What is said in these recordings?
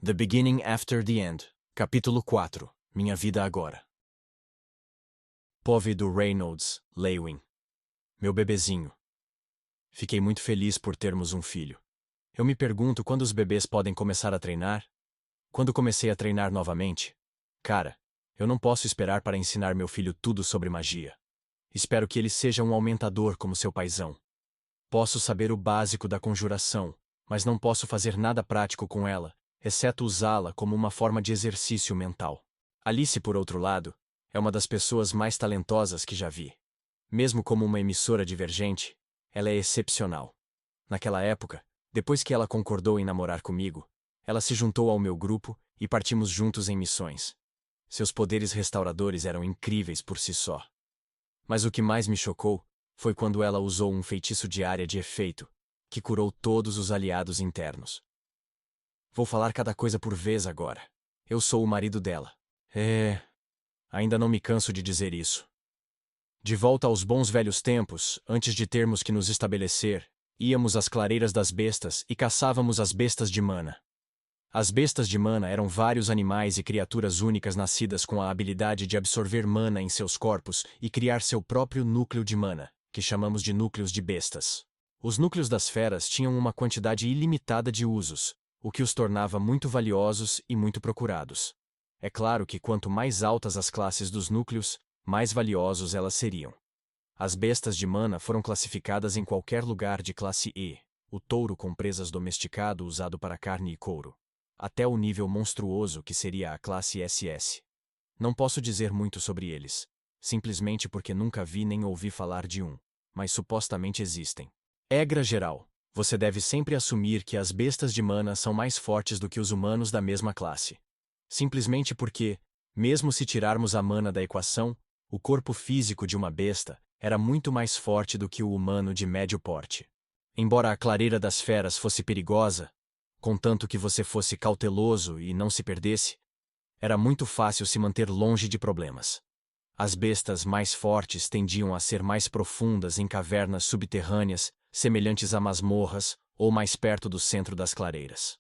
The Beginning After the End. Capítulo 4. Minha Vida Agora. Pobre do Reynolds, Lewin. Meu bebezinho. Fiquei muito feliz por termos um filho. Eu me pergunto quando os bebês podem começar a treinar? Quando comecei a treinar novamente? Cara, eu não posso esperar para ensinar meu filho tudo sobre magia. Espero que ele seja um aumentador como seu paizão. Posso saber o básico da conjuração, mas não posso fazer nada prático com ela, exceto usá-la como uma forma de exercício mental. Alice, por outro lado, é uma das pessoas mais talentosas que já vi. Mesmo como uma emissora divergente, ela é excepcional. Naquela época, depois que ela concordou em namorar comigo, ela se juntou ao meu grupo e partimos juntos em missões. Seus poderes restauradores eram incríveis por si só. Mas o que mais me chocou foi quando ela usou um feitiço de área de efeito, que curou todos os aliados internos. Vou falar cada coisa por vez agora. Eu sou o marido dela. Ainda não me canso de dizer isso. De volta aos bons velhos tempos, antes de termos que nos estabelecer, íamos às clareiras das bestas e caçávamos as bestas de mana. As bestas de mana eram vários animais e criaturas únicas nascidas com a habilidade de absorver mana em seus corpos e criar seu próprio núcleo de mana, que chamamos de núcleos de bestas. Os núcleos das feras tinham uma quantidade ilimitada de usos, o que os tornava muito valiosos e muito procurados. É claro que quanto mais altas as classes dos núcleos, mais valiosos elas seriam. As bestas de mana foram classificadas em qualquer lugar de classe E, o touro com presas domesticado usado para carne e couro, até o nível monstruoso que seria a classe SS. Não posso dizer muito sobre eles, simplesmente porque nunca vi nem ouvi falar de um, mas supostamente existem. Regra geral, você deve sempre assumir que as bestas de mana são mais fortes do que os humanos da mesma classe. Simplesmente porque, mesmo se tirarmos a mana da equação, o corpo físico de uma besta era muito mais forte do que o humano de médio porte. Embora a clareira das feras fosse perigosa, contanto que você fosse cauteloso e não se perdesse, era muito fácil se manter longe de problemas. As bestas mais fortes tendiam a ser mais profundas em cavernas subterrâneas, semelhantes a masmorras, ou mais perto do centro das clareiras.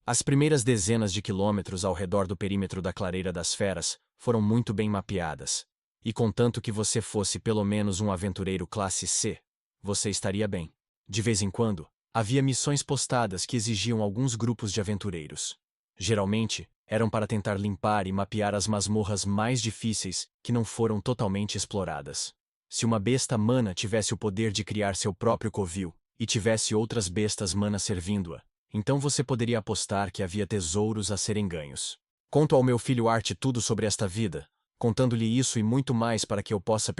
As primeiras dezenas de quilômetros ao redor do perímetro da clareira das feras foram muito bem mapeadas, e contanto que você fosse pelo menos um aventureiro classe C, você estaria bem. De vez em quando, havia missões postadas que exigiam alguns grupos de aventureiros. Geralmente, eram para tentar limpar e mapear as masmorras mais difíceis que não foram totalmente exploradas. Se uma besta mana tivesse o poder de criar seu próprio covil, e tivesse outras bestas mana servindo-a, então você poderia apostar que havia tesouros a serem ganhos. Conto ao meu filho Art tudo sobre esta vida, contando-lhe isso e muito mais para que eu possa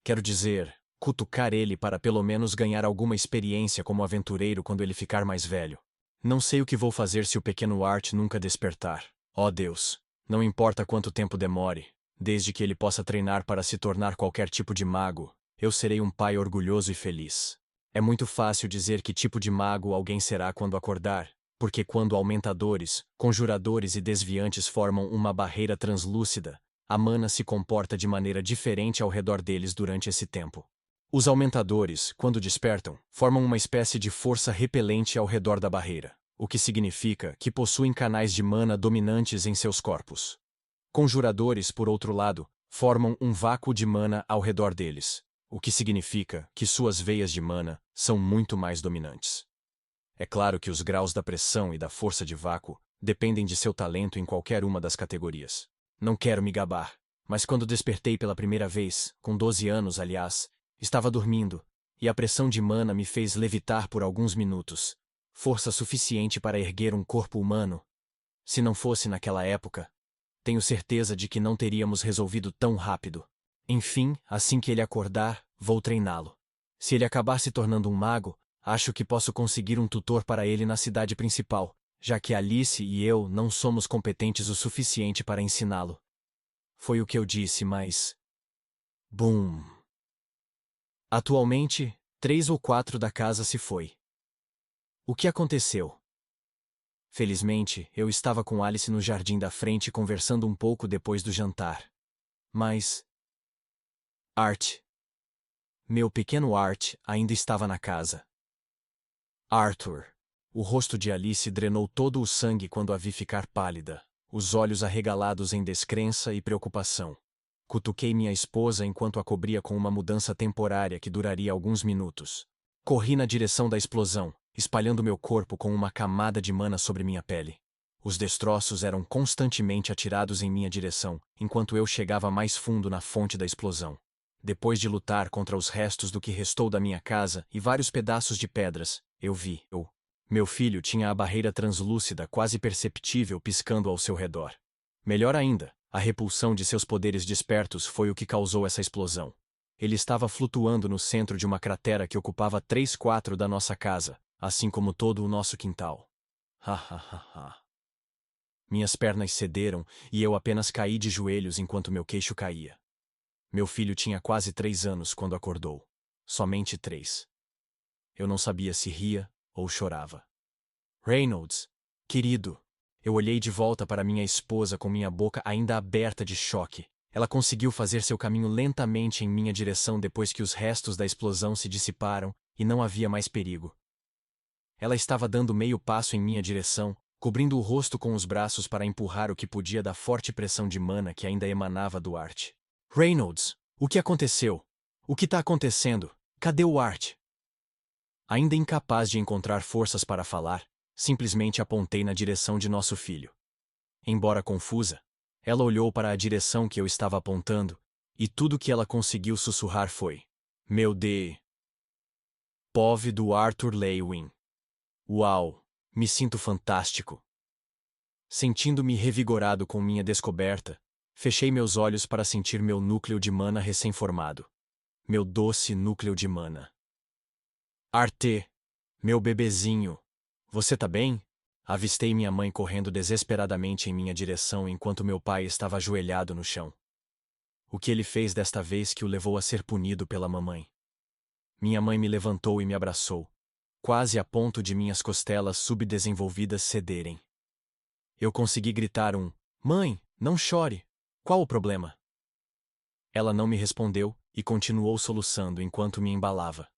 quero dizer, cutucar ele para pelo menos ganhar alguma experiência como aventureiro quando ele ficar mais velho. Não sei o que vou fazer se o pequeno Art nunca despertar. Ó Deus, não importa quanto tempo demore, desde que ele possa treinar para se tornar qualquer tipo de mago, eu serei um pai orgulhoso e feliz. É muito fácil dizer que tipo de mago alguém será quando acordar, porque quando aumentadores, conjuradores e desviantes formam uma barreira translúcida, a mana se comporta de maneira diferente ao redor deles durante esse tempo. Os aumentadores, quando despertam, formam uma espécie de força repelente ao redor da barreira, o que significa que possuem canais de mana dominantes em seus corpos. Conjuradores, por outro lado, formam um vácuo de mana ao redor deles, o que significa que suas veias de mana são muito mais dominantes. É claro que os graus da pressão e da força de vácuo dependem de seu talento em qualquer uma das categorias. Não quero me gabar, mas quando despertei pela primeira vez, com 12 anos, aliás, estava dormindo, e a pressão de mana me fez levitar por alguns minutos, força suficiente para erguer um corpo humano. Se não fosse naquela época, tenho certeza de que não teríamos resolvido tão rápido. Enfim, assim que ele acordar, vou treiná-lo. Se ele acabar se tornando um mago, acho que posso conseguir um tutor para ele na cidade principal, já que Alice e eu não somos competentes o suficiente para ensiná-lo. Foi o que eu disse, mas... Bum! Atualmente, 3 ou 4 da casa se foi. O que aconteceu? Felizmente, eu estava com Alice no jardim da frente conversando um pouco depois do jantar. Mas... Art. Meu pequeno Art ainda estava na casa. Arthur. O rosto de Alice drenou todo o sangue quando a vi ficar pálida, os olhos arregalados em descrença e preocupação. Cutuquei minha esposa enquanto a cobria com uma mudança temporária que duraria alguns minutos. Corri na direção da explosão, espalhando meu corpo com uma camada de mana sobre minha pele. Os destroços eram constantemente atirados em minha direção, enquanto eu chegava mais fundo na fonte da explosão. Depois de lutar contra os restos do que restou da minha casa e vários pedaços de pedras, eu vi. Meu filho tinha a barreira translúcida quase perceptível piscando ao seu redor. Melhor ainda, a repulsão de seus poderes despertos foi o que causou essa explosão. Ele estava flutuando no centro de uma cratera que ocupava 3/4 da nossa casa, assim como todo o nosso quintal. Ha. Minhas pernas cederam e eu apenas caí de joelhos enquanto meu queixo caía. Meu filho tinha quase 3 anos quando acordou. Somente 3. Eu não sabia se ria ou chorava. Reynolds, querido. Eu olhei de volta para minha esposa com minha boca ainda aberta de choque. Ela conseguiu fazer seu caminho lentamente em minha direção depois que os restos da explosão se dissiparam e não havia mais perigo. Ela estava dando meio passo em minha direção, cobrindo o rosto com os braços para empurrar o que podia da forte pressão de mana que ainda emanava do Art. Reynolds, o que aconteceu? O que está acontecendo? Cadê o Art? Ainda incapaz de encontrar forças para falar, simplesmente apontei na direção de nosso filho. Embora confusa, ela olhou para a direção que eu estava apontando, e tudo que ela conseguiu sussurrar foi: Meu Deus! POV do Arthur Lewin. Uau! Me sinto fantástico! Sentindo-me revigorado com minha descoberta, fechei meus olhos para sentir meu núcleo de mana recém-formado. Meu doce núcleo de mana. Arte, meu bebezinho, você tá bem? Avistei minha mãe correndo desesperadamente em minha direção enquanto meu pai estava ajoelhado no chão. O que ele fez desta vez que o levou a ser punido pela mamãe? Minha mãe me levantou e me abraçou, quase a ponto de minhas costelas subdesenvolvidas cederem. Eu consegui gritar um: Mãe, não chore! Qual o problema? Ela não me respondeu e continuou soluçando enquanto me embalava.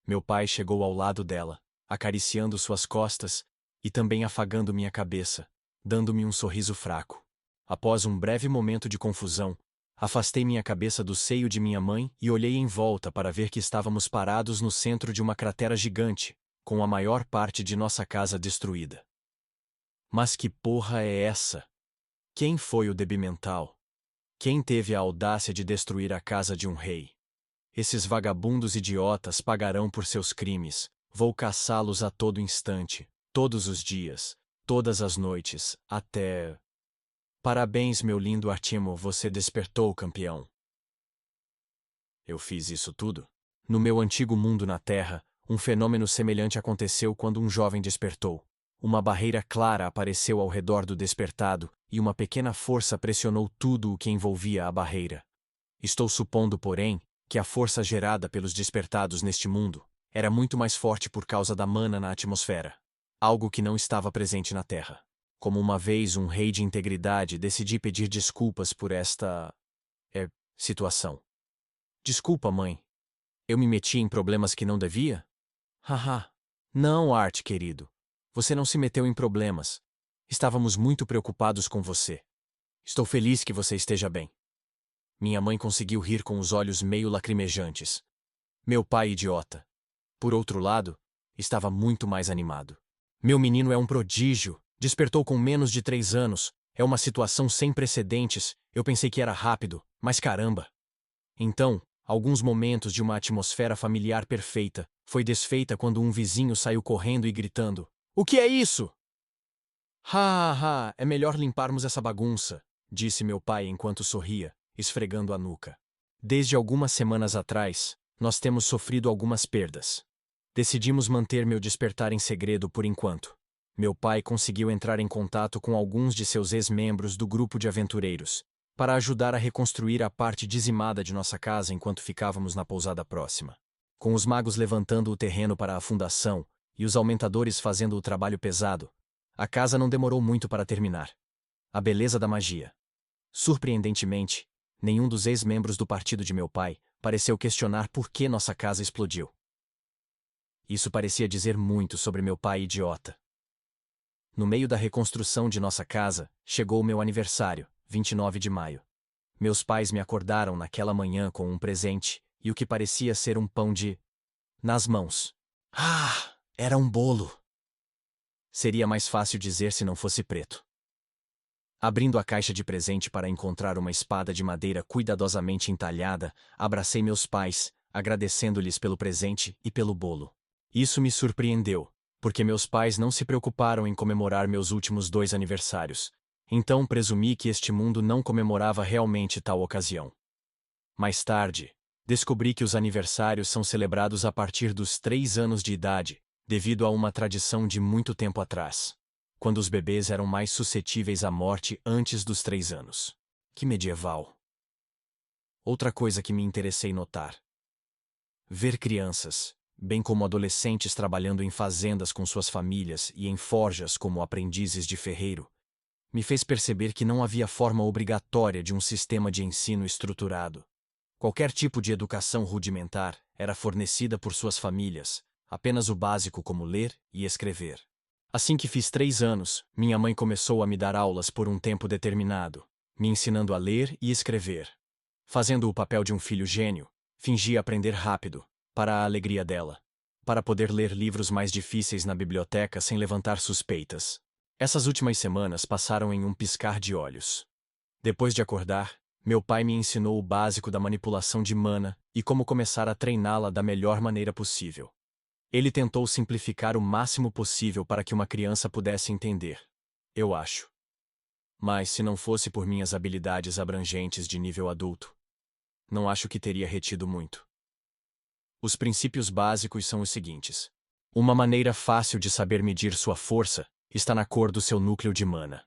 Meu pai chegou ao lado dela, acariciando suas costas e também afagando minha cabeça, dando-me um sorriso fraco. Após um breve momento de confusão, afastei minha cabeça do seio de minha mãe e olhei em volta para ver que estávamos parados no centro de uma cratera gigante, com a maior parte de nossa casa destruída. Mas que porra é essa? Quem foi o débil mental? Quem teve a audácia de destruir a casa de um rei? Esses vagabundos idiotas pagarão por seus crimes. Vou caçá-los a todo instante, todos os dias, todas as noites, até... Parabéns, meu lindo Artimo, você despertou, campeão. Eu fiz isso tudo? No meu antigo mundo na Terra, um fenômeno semelhante aconteceu quando um jovem despertou. Uma barreira clara apareceu ao redor do despertado, e uma pequena força pressionou tudo o que envolvia a barreira. Estou supondo, porém, que a força gerada pelos despertados neste mundo era muito mais forte por causa da mana na atmosfera, algo que não estava presente na Terra. Como uma vez um rei de integridade, decidi pedir desculpas por esta... situação. Desculpa, mãe. Eu me meti em problemas que não devia? Haha. Não, Art, querido. Você não se meteu em problemas. Estávamos muito preocupados com você. Estou feliz que você esteja bem. Minha mãe conseguiu rir com os olhos meio lacrimejantes. Meu pai, idiota. Por outro lado, estava muito mais animado. Meu menino é um prodígio. Despertou com menos de 3 anos. É uma situação sem precedentes. Eu pensei que era rápido, mas caramba. Então, alguns momentos de uma atmosfera familiar perfeita foi desfeita quando um vizinho saiu correndo e gritando: O que é isso? É melhor limparmos essa bagunça, disse meu pai enquanto sorria, esfregando a nuca. Desde algumas semanas atrás, nós temos sofrido algumas perdas. Decidimos manter meu despertar em segredo por enquanto. Meu pai conseguiu entrar em contato com alguns de seus ex-membros do grupo de aventureiros, para ajudar a reconstruir a parte dizimada de nossa casa enquanto ficávamos na pousada próxima. Com os magos levantando o terreno para a fundação e os aumentadores fazendo o trabalho pesado, a casa não demorou muito para terminar. A beleza da magia. Surpreendentemente, nenhum dos ex-membros do partido de meu pai pareceu questionar por que nossa casa explodiu. Isso parecia dizer muito sobre meu pai idiota. No meio da reconstrução de nossa casa, chegou o meu aniversário, 29 de maio. Meus pais me acordaram naquela manhã com um presente, e o que parecia ser um pão nas mãos. Ah, era um bolo! Seria mais fácil dizer se não fosse preto. Abrindo a caixa de presente para encontrar uma espada de madeira cuidadosamente entalhada, abracei meus pais, agradecendo-lhes pelo presente e pelo bolo. Isso me surpreendeu, porque meus pais não se preocuparam em comemorar meus últimos 2 aniversários. Então presumi que este mundo não comemorava realmente tal ocasião. Mais tarde, descobri que os aniversários são celebrados a partir dos 3 anos de idade, devido a uma tradição de muito tempo atrás, quando os bebês eram mais suscetíveis à morte antes dos 3 anos. Que medieval! Outra coisa que me interessei notar: ver crianças, bem como adolescentes trabalhando em fazendas com suas famílias e em forjas como aprendizes de ferreiro, me fez perceber que não havia forma obrigatória de um sistema de ensino estruturado. Qualquer tipo de educação rudimentar era fornecida por suas famílias, apenas o básico como ler e escrever. Assim que fiz 3 anos, minha mãe começou a me dar aulas por um tempo determinado, me ensinando a ler e escrever. Fazendo o papel de um filho gênio, fingi aprender rápido, para a alegria dela, para poder ler livros mais difíceis na biblioteca sem levantar suspeitas. Essas últimas semanas passaram em um piscar de olhos. Depois de acordar, meu pai me ensinou o básico da manipulação de mana e como começar a treiná-la da melhor maneira possível. Ele tentou simplificar o máximo possível para que uma criança pudesse entender, eu acho. Mas se não fosse por minhas habilidades abrangentes de nível adulto, não acho que teria retido muito. Os princípios básicos são os seguintes. Uma maneira fácil de saber medir sua força está na cor do seu núcleo de mana.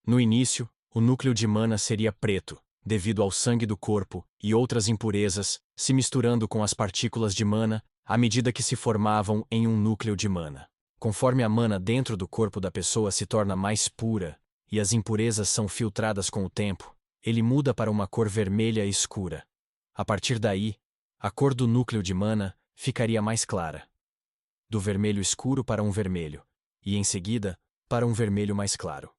No início, o núcleo de mana seria preto, devido ao sangue do corpo e outras impurezas se misturando com as partículas de mana à medida que se formavam em um núcleo de mana. Conforme a mana dentro do corpo da pessoa se torna mais pura e as impurezas são filtradas com o tempo, ele muda para uma cor vermelha escura. A partir daí, a cor do núcleo de mana ficaria mais clara. Do vermelho escuro para um vermelho, e em seguida, para um vermelho mais claro.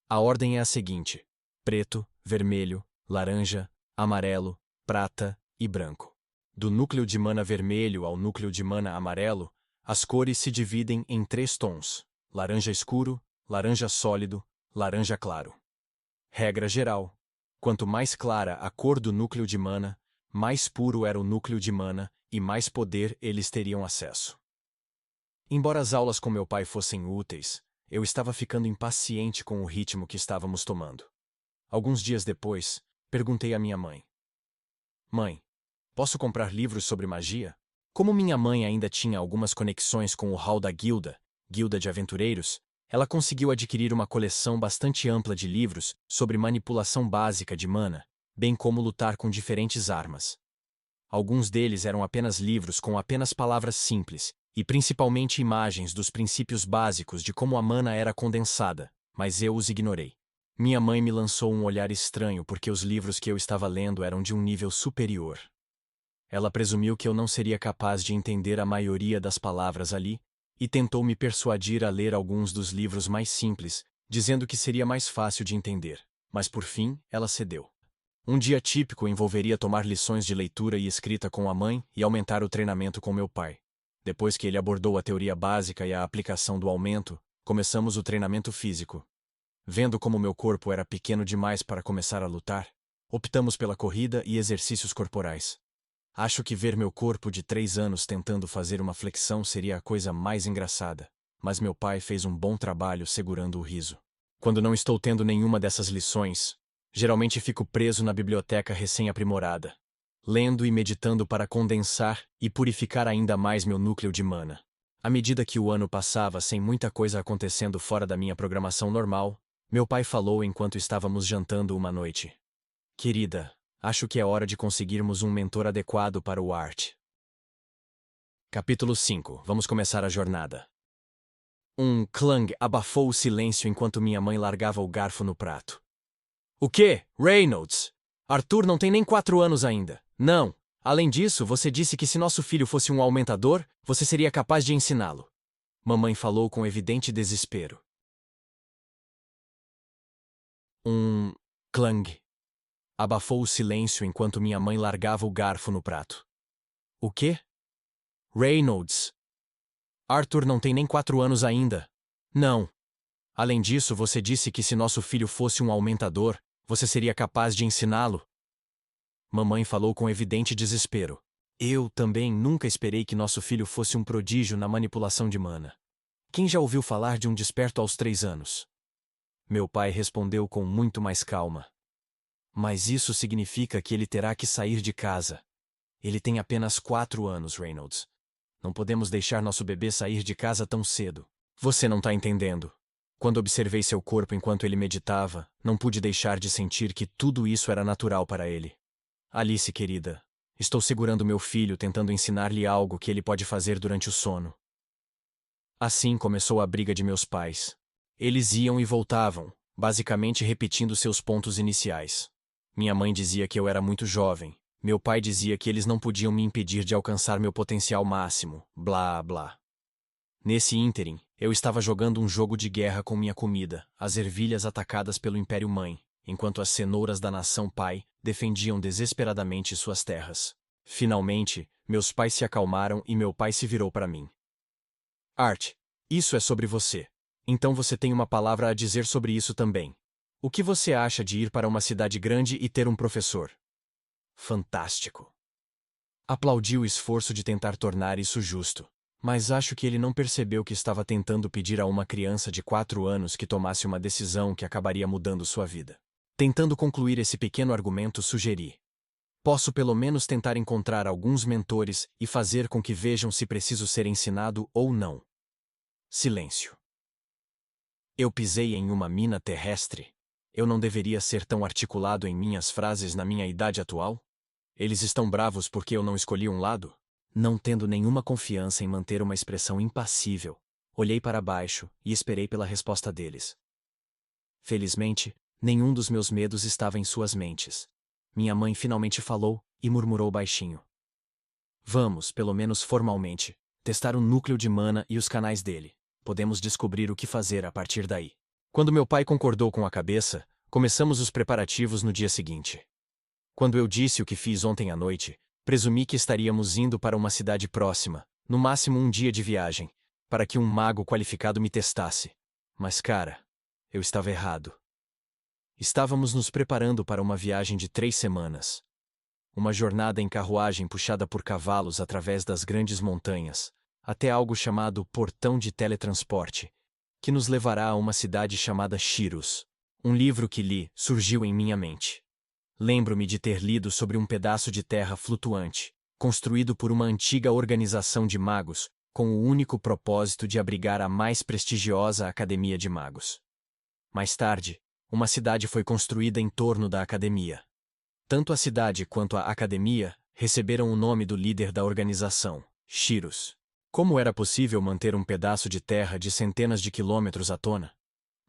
A ordem é a seguinte: preto, vermelho, laranja, amarelo, prata e branco. Do núcleo de mana vermelho ao núcleo de mana amarelo, as cores se dividem em 3 tons: laranja escuro, laranja sólido, laranja claro. Regra geral: quanto mais clara a cor do núcleo de mana, mais puro era o núcleo de mana e mais poder eles teriam acesso. Embora as aulas com meu pai fossem úteis, eu estava ficando impaciente com o ritmo que estávamos tomando. Alguns dias depois, perguntei à minha mãe: Mãe, posso comprar livros sobre magia? Como minha mãe ainda tinha algumas conexões com o hall da Guilda de Aventureiros, ela conseguiu adquirir uma coleção bastante ampla de livros sobre manipulação básica de mana, bem como lutar com diferentes armas. Alguns deles eram apenas livros com apenas palavras simples, e principalmente imagens dos princípios básicos de como a mana era condensada, mas eu os ignorei. Minha mãe me lançou um olhar estranho porque os livros que eu estava lendo eram de um nível superior. Ela presumiu que eu não seria capaz de entender a maioria das palavras ali, e tentou me persuadir a ler alguns dos livros mais simples, dizendo que seria mais fácil de entender, mas por fim ela cedeu. Um dia típico envolveria tomar lições de leitura e escrita com a mãe e aumentar o treinamento com meu pai. Depois que ele abordou a teoria básica e a aplicação do aumento, começamos o treinamento físico. Vendo como meu corpo era pequeno demais para começar a lutar, optamos pela corrida e exercícios corporais. Acho que ver meu corpo de 3 anos tentando fazer uma flexão seria a coisa mais engraçada, mas meu pai fez um bom trabalho segurando o riso. Quando não estou tendo nenhuma dessas lições, geralmente fico preso na biblioteca recém-aprimorada, lendo e meditando para condensar e purificar ainda mais meu núcleo de mana. À medida que o ano passava sem muita coisa acontecendo fora da minha programação normal, meu pai falou enquanto estávamos jantando uma noite: Querida, acho que é hora de conseguirmos um mentor adequado para o Art. Capítulo 5. Vamos começar a jornada. Um clang abafou o silêncio enquanto minha mãe largava o garfo no prato. O quê? Reynolds? Arthur não tem nem 4 anos ainda. Não, Além disso, você disse que se nosso filho fosse um aumentador, você seria capaz de ensiná-lo. Mamãe falou com evidente desespero. Um clang abafou o silêncio enquanto minha mãe largava o garfo no prato. O quê? Reynolds. Arthur não tem nem 4 anos ainda. Não. Além disso, você disse que se nosso filho fosse um aumentador, você seria capaz de ensiná-lo. Mamãe falou com evidente desespero. Eu também nunca esperei que nosso filho fosse um prodígio na manipulação de mana. Quem já ouviu falar de um desperto aos 3 anos? Meu pai respondeu com muito mais calma. Mas isso significa que ele terá que sair de casa. Ele tem apenas 4 anos, Reynolds. Não podemos deixar nosso bebê sair de casa tão cedo. Você não está entendendo. Quando observei seu corpo enquanto ele meditava, não pude deixar de sentir que tudo isso era natural para ele. Alice, querida, estou segurando meu filho tentando ensinar-lhe algo que ele pode fazer durante o sono. Assim começou a briga de meus pais. Eles iam e voltavam, basicamente repetindo seus pontos iniciais. Minha mãe dizia que eu era muito jovem. Meu pai dizia que eles não podiam me impedir de alcançar meu potencial máximo, blá blá. Nesse ínterim, eu estava jogando um jogo de guerra com minha comida, as ervilhas atacadas pelo Império Mãe, enquanto as cenouras da nação pai defendiam desesperadamente suas terras. Finalmente, meus pais se acalmaram e meu pai se virou para mim. Art, isso é sobre você. Então você tem uma palavra a dizer sobre isso também. O que você acha de ir para uma cidade grande e ter um professor? Fantástico. Aplaudi o esforço de tentar tornar isso justo. Mas acho que ele não percebeu que estava tentando pedir a uma criança de 4 anos que tomasse uma decisão que acabaria mudando sua vida. Tentando concluir esse pequeno argumento, sugeri. Posso pelo menos tentar encontrar alguns mentores e fazer com que vejam se preciso ser ensinado ou não. Silêncio. Eu pisei em uma mina terrestre. Eu não deveria ser tão articulado em minhas frases na minha idade atual? Eles estão bravos porque eu não escolhi um lado? Não tendo nenhuma confiança em manter uma expressão impassível, olhei para baixo e esperei pela resposta deles. Felizmente, nenhum dos meus medos estava em suas mentes. Minha mãe finalmente falou e murmurou baixinho. Vamos, pelo menos formalmente, testar o núcleo de mana e os canais dele. Podemos descobrir o que fazer a partir daí. Quando meu pai concordou com a cabeça, começamos os preparativos no dia seguinte. Quando eu disse o que fiz ontem à noite, presumi que estaríamos indo para uma cidade próxima, no máximo um dia de viagem, para que um mago qualificado me testasse. Mas, cara, eu estava errado. Estávamos nos preparando para uma viagem de 3 semanas. Uma jornada em carruagem puxada por cavalos através das grandes montanhas, até algo chamado Portão de Teletransporte, que nos levará a uma cidade chamada Shiros. Um livro que li surgiu em minha mente. Lembro-me de ter lido sobre um pedaço de terra flutuante, construído por uma antiga organização de magos, com o único propósito de abrigar a mais prestigiosa Academia de Magos. Mais tarde, uma cidade foi construída em torno da academia. Tanto a cidade quanto a academia receberam o nome do líder da organização, Shiros. Como era possível manter um pedaço de terra de centenas de quilômetros à tona?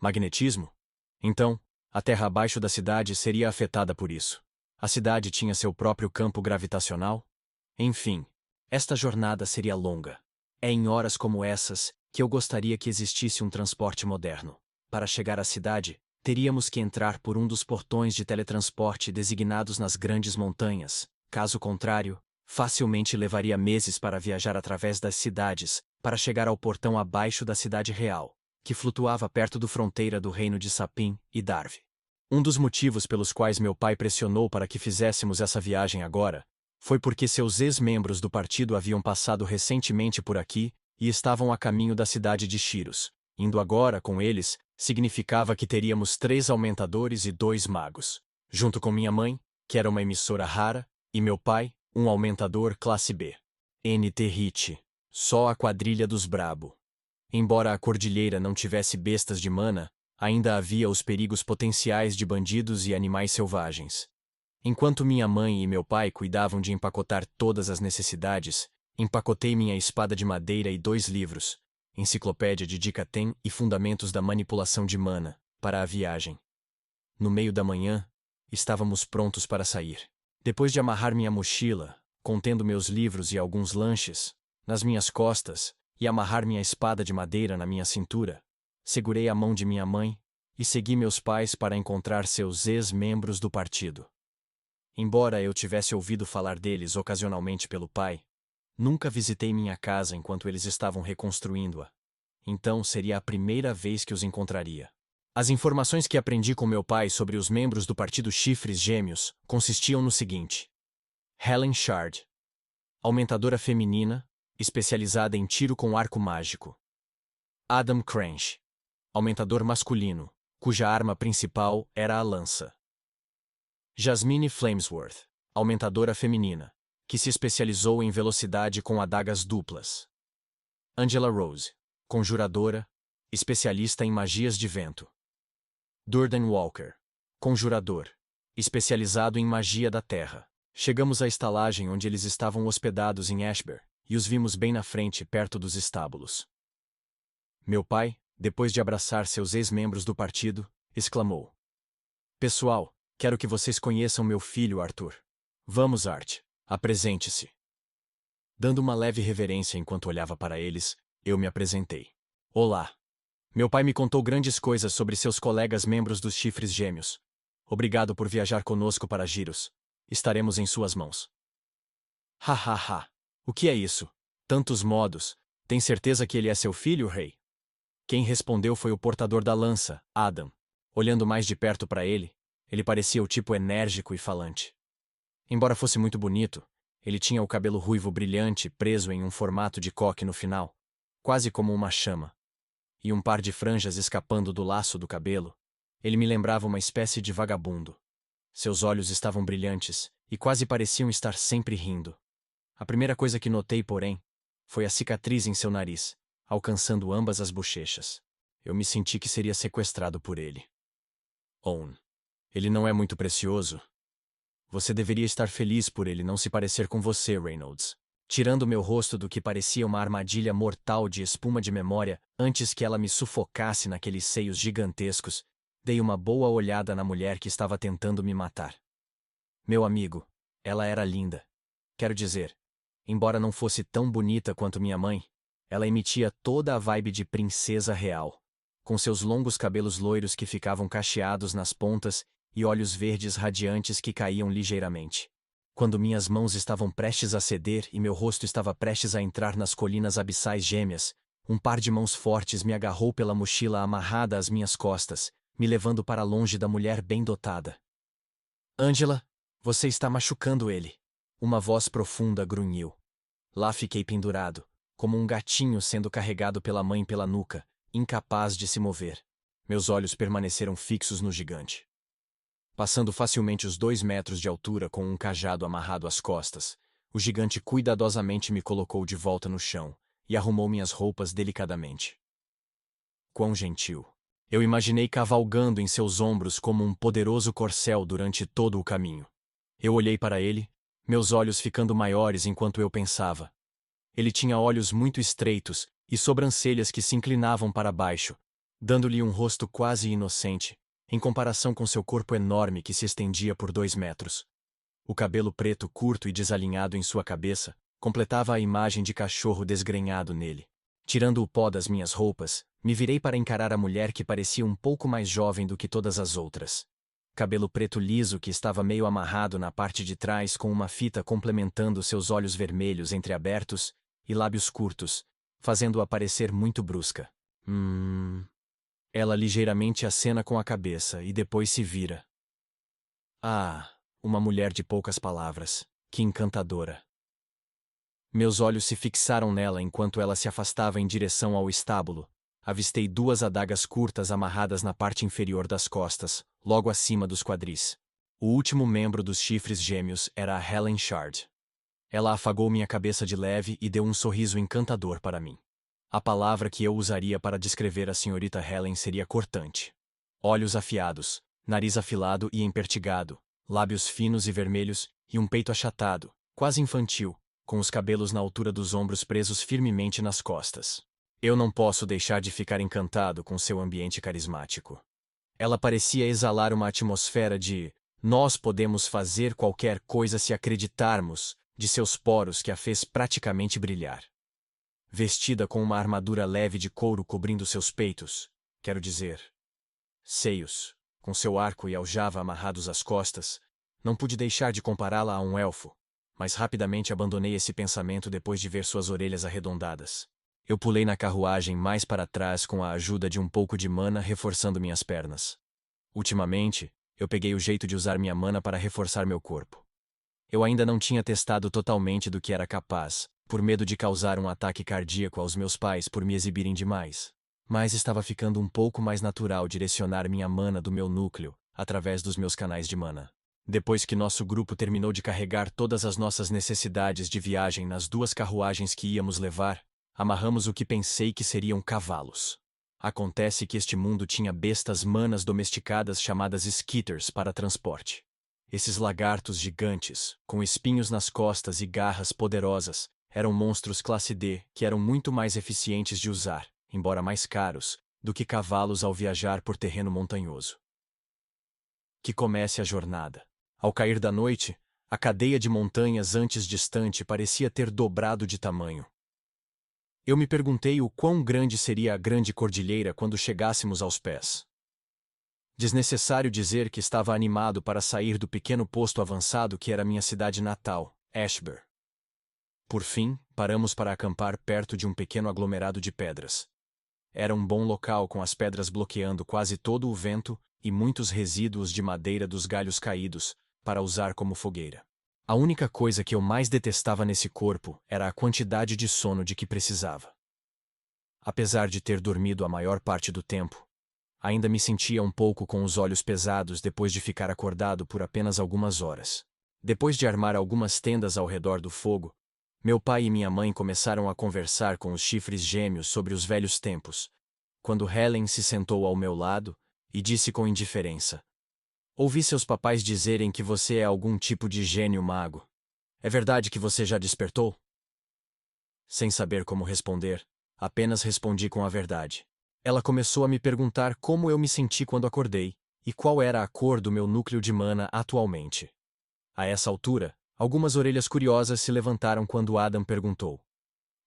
Magnetismo? Então, a terra abaixo da cidade seria afetada por isso. A cidade tinha seu próprio campo gravitacional? Enfim, esta jornada seria longa. É em horas como essas que eu gostaria que existisse um transporte moderno. Para chegar à cidade, teríamos que entrar por um dos portões de teletransporte designados nas grandes montanhas. Caso contrário, facilmente levaria meses para viajar através das cidades, para chegar ao portão abaixo da cidade real, que flutuava perto da fronteira do reino de Sapin e Darve. Um dos motivos pelos quais meu pai pressionou para que fizéssemos essa viagem agora foi porque seus ex-membros do partido haviam passado recentemente por aqui e estavam a caminho da cidade de Shiros. Indo agora com eles, significava que teríamos 3 aumentadores e 2 magos, junto com minha mãe, que era uma emissora rara, e meu pai, um aumentador classe B. NT Hit. Só a quadrilha dos brabo. Embora a cordilheira não tivesse bestas de mana, ainda havia os perigos potenciais de bandidos e animais selvagens. Enquanto minha mãe e meu pai cuidavam de empacotar todas as necessidades, empacotei minha espada de madeira e 2 livros, Enciclopédia de Dicatem e Fundamentos da Manipulação de Mana, para a viagem. No meio da manhã, estávamos prontos para sair. Depois de amarrar minha mochila, contendo meus livros e alguns lanches, nas minhas costas, e amarrar minha espada de madeira na minha cintura, segurei a mão de minha mãe e segui meus pais para encontrar seus ex-membros do partido. Embora eu tivesse ouvido falar deles ocasionalmente pelo pai, nunca visitei minha casa enquanto eles estavam reconstruindo-a. Então seria a primeira vez que os encontraria. As informações que aprendi com meu pai sobre os membros do Partido Chifres Gêmeos consistiam no seguinte: Helen Shard, aumentadora feminina, especializada em tiro com arco mágico. Adam Cranch, aumentador masculino, cuja arma principal era a lança. Jasmine Flamesworth, aumentadora feminina, que se especializou em velocidade com adagas duplas. Angela Rose, conjuradora, especialista em magias de vento. Durden Walker, conjurador, especializado em magia da terra. Chegamos à estalagem onde eles estavam hospedados em Ashbury, e os vimos bem na frente, perto dos estábulos. Meu pai, depois de abraçar seus ex-membros do partido, exclamou: Pessoal, quero que vocês conheçam meu filho Arthur. Vamos, Art, apresente-se. Dando uma leve reverência enquanto olhava para eles, eu me apresentei. Olá. Meu pai me contou grandes coisas sobre seus colegas membros dos Chifres Gêmeos. Obrigado por viajar conosco para Giros. Estaremos em suas mãos. Ha ha ha. O que é isso? Tantos modos. Tem certeza que ele é seu filho, rei? Quem respondeu foi o portador da lança, Adam. Olhando mais de perto para ele, ele parecia o tipo enérgico e falante. Embora fosse muito bonito, ele tinha o cabelo ruivo brilhante preso em um formato de coque no final, quase como uma chama, e um par de franjas escapando do laço do cabelo. Ele me lembrava uma espécie de vagabundo. Seus olhos estavam brilhantes e quase pareciam estar sempre rindo. A primeira coisa que notei, porém, foi a cicatriz em seu nariz, alcançando ambas as bochechas. Eu me senti que seria sequestrado por ele. Owen, ele não é muito precioso. Você deveria estar feliz por ele não se parecer com você, Reynolds. Tirando meu rosto do que parecia uma armadilha mortal de espuma de memória, antes que ela me sufocasse naqueles seios gigantescos, dei uma boa olhada na mulher que estava tentando me matar. Meu amigo, ela era linda. Quero dizer, embora não fosse tão bonita quanto minha mãe, ela emitia toda a vibe de princesa real, com seus longos cabelos loiros que ficavam cacheados nas pontas e olhos verdes radiantes que caíam ligeiramente. Quando minhas mãos estavam prestes a ceder e meu rosto estava prestes a entrar nas colinas abissais gêmeas, um par de mãos fortes me agarrou pela mochila amarrada às minhas costas, me levando para longe da mulher bem dotada. Angela, você está machucando ele. Uma voz profunda grunhiu. Lá fiquei pendurado, como um gatinho sendo carregado pela mãe pela nuca, incapaz de se mover. Meus olhos permaneceram fixos no gigante. Passando facilmente os 2 metros de altura com um cajado amarrado às costas, o gigante cuidadosamente me colocou de volta no chão e arrumou minhas roupas delicadamente. Quão gentil! Eu imaginei cavalgando em seus ombros como um poderoso corcel durante todo o caminho. Eu olhei para ele, meus olhos ficando maiores enquanto eu pensava. Ele tinha olhos muito estreitos e sobrancelhas que se inclinavam para baixo, dando-lhe um rosto quase inocente, em comparação com seu corpo enorme que se estendia por 2 metros. O cabelo preto curto e desalinhado em sua cabeça completava a imagem de cachorro desgrenhado nele. Tirando o pó das minhas roupas, me virei para encarar a mulher que parecia um pouco mais jovem do que todas as outras. Cabelo preto liso que estava meio amarrado na parte de trás com uma fita complementando seus olhos vermelhos entreabertos e lábios curtos, fazendo-a parecer muito brusca. Ela ligeiramente acena com a cabeça e depois se vira. Ah, uma mulher de poucas palavras. Que encantadora. Meus olhos se fixaram nela enquanto ela se afastava em direção ao estábulo. Avistei 2 adagas curtas amarradas na parte inferior das costas, logo acima dos quadris. O último membro dos Chifres Gêmeos era a Helen Shard. Ela afagou minha cabeça de leve e deu um sorriso encantador para mim. A palavra que eu usaria para descrever a senhorita Helen seria cortante. Olhos afiados, nariz afilado e empertigado, lábios finos e vermelhos, e um peito achatado, quase infantil, com os cabelos na altura dos ombros presos firmemente nas costas. Eu não posso deixar de ficar encantado com seu ambiente carismático. Ela parecia exalar uma atmosfera de "nós podemos fazer qualquer coisa se acreditarmos", de seus poros que a fez praticamente brilhar. Vestida com uma armadura leve de couro cobrindo seus peitos, quero dizer, seios, com seu arco e aljava amarrados às costas, não pude deixar de compará-la a um elfo, mas rapidamente abandonei esse pensamento depois de ver suas orelhas arredondadas. Eu pulei na carruagem mais para trás com a ajuda de um pouco de mana reforçando minhas pernas. Ultimamente, eu peguei o jeito de usar minha mana para reforçar meu corpo. Eu ainda não tinha testado totalmente do que era capaz, por medo de causar um ataque cardíaco aos meus pais por me exibirem demais. Mas estava ficando um pouco mais natural direcionar minha mana do meu núcleo, através dos meus canais de mana. Depois que nosso grupo terminou de carregar todas as nossas necessidades de viagem nas 2 carruagens que íamos levar, amarramos o que pensei que seriam cavalos. Acontece que este mundo tinha bestas manas domesticadas chamadas skitters para transporte. Esses lagartos gigantes, com espinhos nas costas e garras poderosas, eram monstros classe D que eram muito mais eficientes de usar, embora mais caros, do que cavalos ao viajar por terreno montanhoso. Que comece a jornada. Ao cair da noite, a cadeia de montanhas antes distante parecia ter dobrado de tamanho. Eu me perguntei o quão grande seria a grande cordilheira quando chegássemos aos pés. Desnecessário dizer que estava animado para sair do pequeno posto avançado que era minha cidade natal, Ashburn. Por fim, paramos para acampar perto de um pequeno aglomerado de pedras. Era um bom local com as pedras bloqueando quase todo o vento e muitos resíduos de madeira dos galhos caídos, para usar como fogueira. A única coisa que eu mais detestava nesse corpo era a quantidade de sono de que precisava. Apesar de ter dormido a maior parte do tempo, ainda me sentia um pouco com os olhos pesados depois de ficar acordado por apenas algumas horas. Depois de armar algumas tendas ao redor do fogo, meu pai e minha mãe começaram a conversar com os chifres gêmeos sobre os velhos tempos, quando Helen se sentou ao meu lado e disse com indiferença: "Ouvi seus papais dizerem que você é algum tipo de gênio mago. É verdade que você já despertou?" Sem saber como responder, apenas respondi com a verdade. Ela começou a me perguntar como eu me senti quando acordei, e qual era a cor do meu núcleo de mana atualmente. A essa altura, algumas orelhas curiosas se levantaram quando Adam perguntou: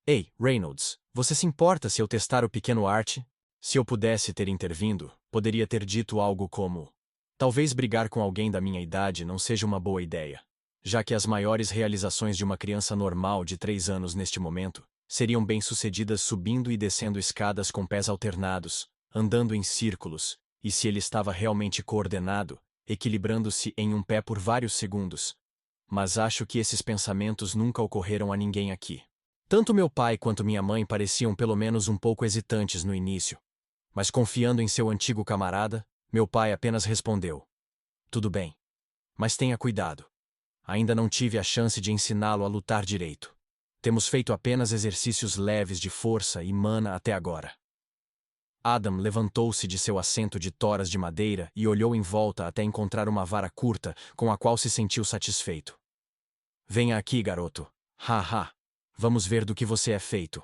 "Ei, Reynolds, você se importa se eu testar o pequeno Art?" Se eu pudesse ter intervindo, poderia ter dito algo como: "Talvez brigar com alguém da minha idade não seja uma boa ideia, já que as maiores realizações de uma criança normal de 3 anos neste momento seriam bem-sucedidas subindo e descendo escadas com pés alternados, andando em círculos, e se ele estava realmente coordenado, equilibrando-se em um pé por vários segundos. Mas acho que esses pensamentos nunca ocorreram a ninguém aqui. Tanto meu pai quanto minha mãe pareciam pelo menos um pouco hesitantes no início, mas confiando em seu antigo camarada, meu pai apenas respondeu: "Tudo bem. Mas tenha cuidado. Ainda não tive a chance de ensiná-lo a lutar direito. Temos feito apenas exercícios leves de força e mana até agora." Adam levantou-se de seu assento de toras de madeira e olhou em volta até encontrar uma vara curta com a qual se sentiu satisfeito. "Venha aqui, garoto. Haha. Vamos ver do que você é feito."